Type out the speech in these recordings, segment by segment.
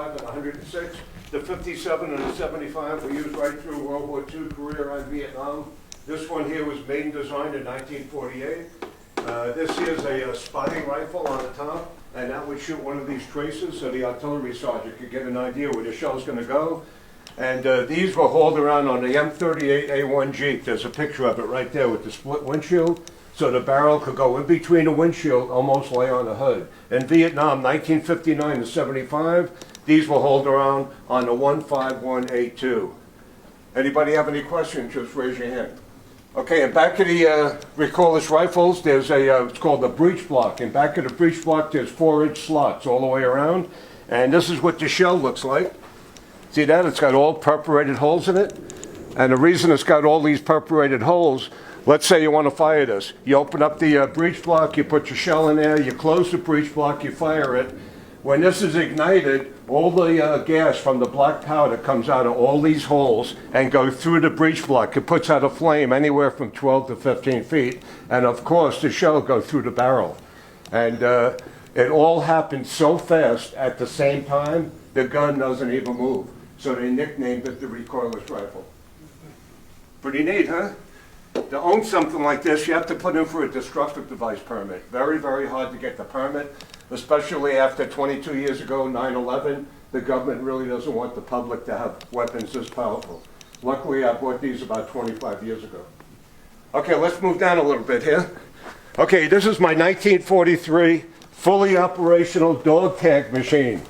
and 106. The 57 and the 75 were used right through World War II, Korea, and Vietnam. This one here was made and designed in 1948. This is a spotting rifle on the top, and that would shoot one of these traces so the artillery sergeant could get an idea where the shell's going to go. And these were hauled around on the M38A1 Jeep. There's a picture of it right there with the split windshield. So the barrel could go in between the windshield, almost lay on the hood. In Vietnam, 1959 to 75, these were hauled around on the 151A2. Anybody have any questions? Just raise your hand. Okay, and back of the recoilless rifles, there's it's called the breech block. In back of the breech block, there's 4-inch slots all the way around. And this is what the shell looks like. See that? It's got all perforated holes in it. And the reason it's got all these perforated holes, let's say you want to fire this. You open up the breech block, you put your shell in there, you close the breech block, you fire it. When this is ignited, all the gas from the black powder comes out of all these holes and goes through the breech block. It puts out a flame anywhere from 12 to 15 feet. And of course, the shell goes through the barrel. And it all happens so fast at the same time, the gun doesn't even move. So they nicknamed it the recoilless rifle. Pretty neat, huh? To own something like this, you have to put in for a destructive device permit. Very, very hard to get the permit, especially after 22 years ago, 9/11. The government really doesn't want the public to have weapons this powerful. Luckily, I bought these about 25 years ago. Okay, let's move down a little bit here. Okay, this is my 1943 fully operational dog tag machine.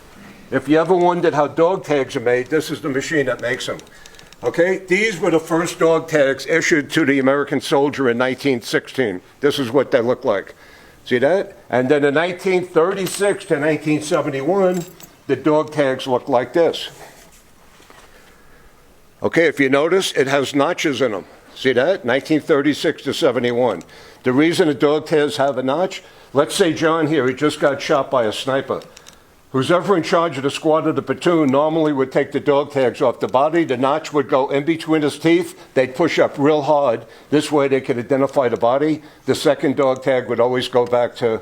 If you ever wondered how dog tags are made, this is the machine that makes them. Okay, these were the first dog tags issued to the American soldier in 1916. This is what they look like. See that? And then in 1936 to 1971, the dog tags look like this. Okay, if you notice, it has notches in them. See that? 1936 to 71. The reason the dog tags have a notch, let's say John here, he just got shot by a sniper. Who's ever in charge of the squad or the platoon normally would take the dog tags off the body. The notch would go in between his teeth. They'd push up real hard. This way they could identify the body. The second dog tag would always go back to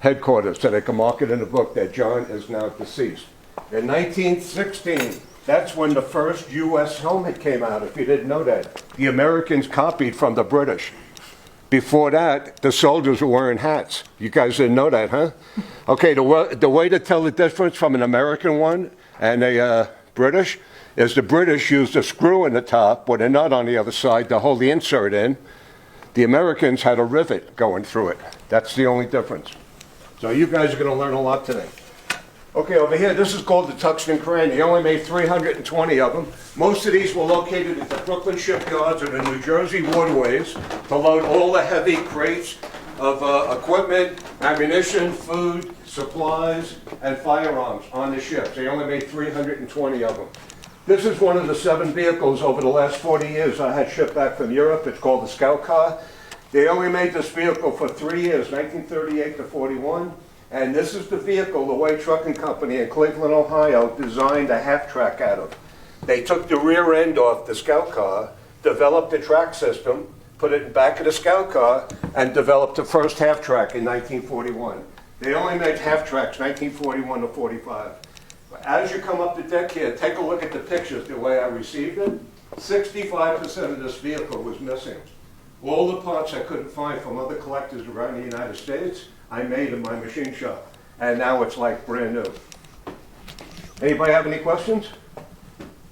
headquarters so they can mark it in the book that John is now deceased. In 1916, that's when the first U.S. helmet came out, if you didn't know that. The Americans copied from the British. Before that, the soldiers were wearing hats. You guys didn't know that, huh? Okay, the way to tell the difference from an American one and a British is the British used a screw in the top with a nut on the other side to hold the insert in. The Americans had a rivet going through it. That's the only difference. So you guys are going to learn a lot today. Okay, over here, this is called the Tuxton Crane. They only made 320 of them. Most of these were located at the Brooklyn shipyards or the New Jersey waterways to load all the heavy crates of equipment, ammunition, food, supplies, and firearms on the ships. They only made 320 of them. This is one of the 7 vehicles over the last 40 years I had shipped back from Europe. It's called the Scout Car. They only made this vehicle for 3 years, 1938 to 41. And this is the vehicle the Way Trucking Company in Cleveland, Ohio, designed a half-track out of. They took the rear end off the Scout Car, developed the track system, put it in the back of the Scout Car, and developed the first half-track in 1941. They only made half-tracks 1941 to 45. As you come up the deck here, take a look at the pictures the way I received it. 65% of this vehicle was missing. All the parts I couldn't find from other collectors around the United States, I made in my machine shop, and now it's like brand new. Anybody have any questions?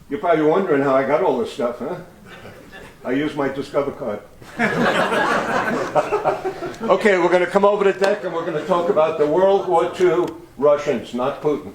You're probably wondering how I got all this stuff, huh? I used my Discover card. Okay, we're going to come over the deck and we're going to talk about the World War II Russians, not Putin.